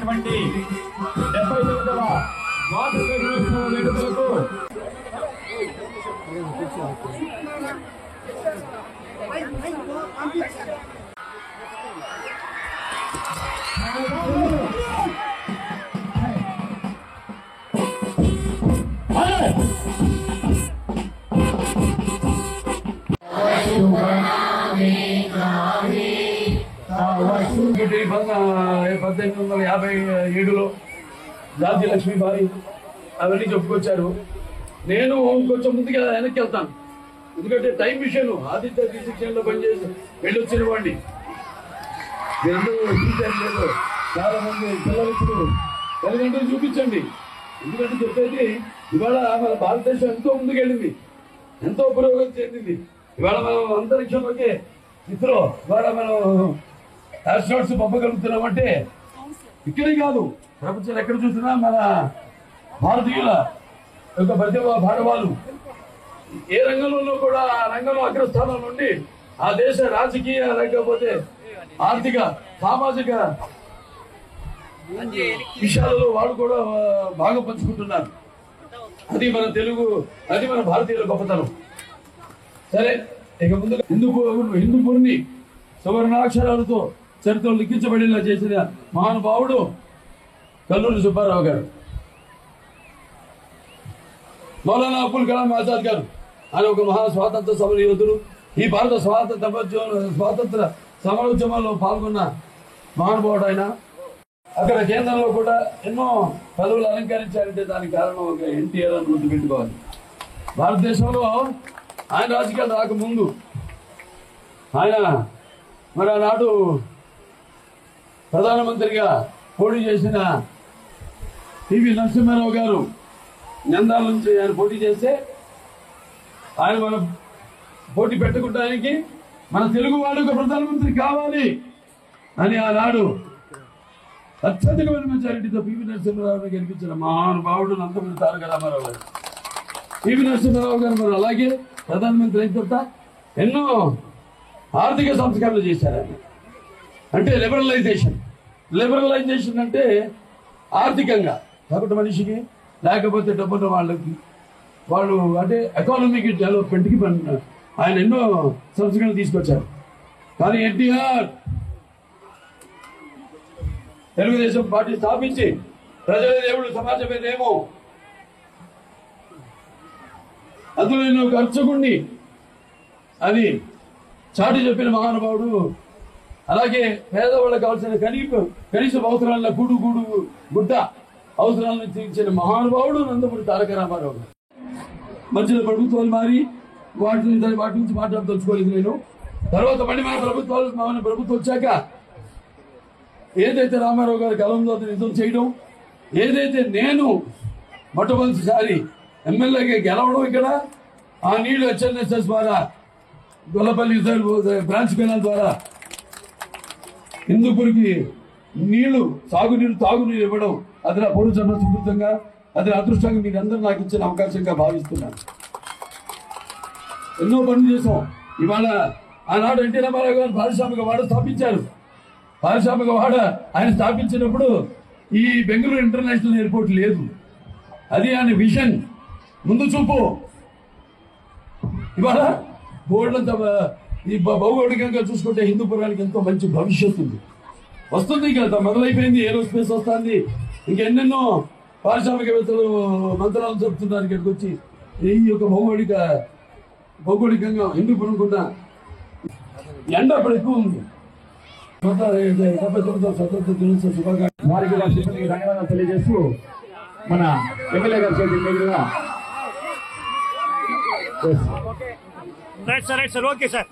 జరుగుతున్నటువంటి 79వ స్వాతంత్ర దినోత్సవ వేడుకలకు ఇంకోటి 1857లో జాతీయ లక్ష్మీబాయి అవన్నీ చెప్పుకొచ్చారు. నేను కొంచెం ముందుగా వెనక్కి వెళ్తాను, ఎందుకంటే టైం విషయం. ఆదిత్య శిక్షణలో పనిచేసి వెళ్ళొచ్చిన వాడిని లేదు. చాలా మంది పిల్లలు ఇప్పుడు తల్లిదండ్రులు చూపించండి, ఎందుకంటే చెప్పేది ఇవాళ మన భారతదేశం ఎంతో ముందుకెళ్ళింది, ఎంతో పురోగతి చెందింది. ఇవాళ మనం అంతరిక్షంలోకి ఇస్రో ద్వారా మనం ఆస్ట్రోనాట్స్ పంపగలుగుతున్నామంటే ఇక్కడే కాదు, ప్రపంచంలో ఎక్కడ చూసినా మన భారతీయుల యొక్క ప్రతిభ భారవాళ్ళు ఏ రంగంలో కూడా ఆ రంగంలో అగ్రస్థానం నుండి ఆ దేశ రాజకీయ లేకపోతే ఆర్థిక సామాజిక విషయాలలో వాళ్ళు కూడా బాగా పంచుకుంటున్నారు. అది మన తెలుగు, అది మన భారతీయుల గొప్పతనం. సరే, ఇక ముందు హిందూపూర్ని సువర్ణాక్షరాలతో చరిత్రలో లిఖించబడేలా చేసిన మహానుభావుడు కల్లూరి సుబ్బారావు గారు. మౌలానా అబుల్ కలాం ఆజాద్ గారు, ఆయన ఒక మహా స్వాతంత్ర సమర యోధుడు. ఈ భారత స్వాతంత్ర సమరోద్యమంలో పాల్గొన్న మహానుభావుడు ఆయన. అక్కడ కేంద్రంలో కూడా ఎన్నో పదవులు అలంకరించారంటే దానికి కారణం ఒక ఎన్టీఆర్ అని గుర్తుపెట్టుకోవాలి. భారతదేశంలో ఆయన రాజకీయాలు రాకముందు ఆయన మరి ఆనాడు ప్రధానమంత్రిగా పోటీ చేసిన పివి నరసింహారావు గారు నంద్యాల నుంచి ఆయన పోటీ చేస్తే ఆయన మన పోటీ పెట్టుకోవడానికి మన తెలుగు వాళ్ళకు ప్రధానమంత్రి కావాలి అని ఆనాడు అత్యధికమైన మెజారిటీతో పివి నరసింహారావుని గెలిపించిన మహానుభావుడు నందమూరి తారక రామారావు గారు. పివి నరసింహారావు గారు మరి అలాగే ప్రధానమంత్రి అయిన తర్వాత ఎన్నో ఆర్థిక సంస్కరణలు చేశారు. అంటే లిబరలైజేషన్ అంటే ఆర్థికంగా కాబట్టి మనిషికి లేకపోతే డబ్బున్న వాళ్ళకి వాళ్ళు అంటే ఎకానమిక్ డెవలప్మెంట్కి ఆయన ఎన్నో సంస్కరణలు తీసుకొచ్చారు. కానీ ఎన్టీఆర్ తెలుగుదేశం పార్టీ స్థాపించి ప్రజల దేవుడు సమాజమే దేమో అందులో ఎన్నో ఖర్చుకుని అది చాటి చెప్పిన మహానుభావుడు. అలాగే పేదవాళ్ళకి కావాల్సిన కనీస అవసరాల గుడ్డ అవసరాలను తీర్చిన మహానుభావుడు నందమూరి తారక రామారావు. మధ్యలో ప్రభుత్వాలు మారి వాటి నుంచి మాట్లాడదలుచుకోలేదు నేను. తర్వాత మళ్ళీ మన ప్రభుత్వం వచ్చాక ఏదైతే రామారావు గారి కలంలో నిజం చేయడం, ఏదైతే నేను మొట్టమొదటిసారి ఎమ్మెల్యేగా గెలవడం, ఇక్కడ ఆ నీళ్లు హెచ్ఎన్ఎస్ఎస్ ద్వారా గొల్లపల్లి బ్రాంచ్ కెనాల్ ద్వారా హిందూపూర్కి నీళ్లు తాగునీరు ఇవ్వడం, అది నా పూర్వజన్మ సుకృతంగా, అది అదృష్టంగా మీరందరూ నాకు ఇచ్చిన అవకాశంగా భావిస్తున్నాను. ఎన్నో పనులు చేసాం. ఇవాళ ఆనాడు ఎన్టీ రామారావు గారు పారిశ్రామిక వాడ స్థాపించారు. పారిశ్రామిక వాడ ఆయన స్థాపించినప్పుడు ఈ బెంగళూరు ఇంటర్నేషనల్ ఎయిర్పోర్ట్ లేదు. అది ఆయన విజన్, ముందు చూపు. ఇవాళ బోర్డులంతా ఈ భౌగోళికంగా చూసుకుంటే హిందూపురానికి ఎంతో మంచి భవిష్యత్తు ఉంది. వస్తుంది కదా, మొదలైపోయింది. ఏరోస్పేస్ వస్తుంది, ఇంకెన్నెన్నో పారిశ్రామికవేత్తలు మంత్రాలు చెప్తున్నారు ఇక్కడికి వచ్చి. ఈ యొక్క భౌగోళికంగా హిందూపురం కూడా ఎండ అప్పుడు ఎక్కువ ఉంది. 79వ స్వతంత్ర దినోత్సవ శుభాకాంక్షలు. వారికి ధన్యవాదాలు తెలియజేస్తూ మన ఎమ్మెల్యే గారి చేతి మీదుగా రైట్ సార్, ఓకే సార్.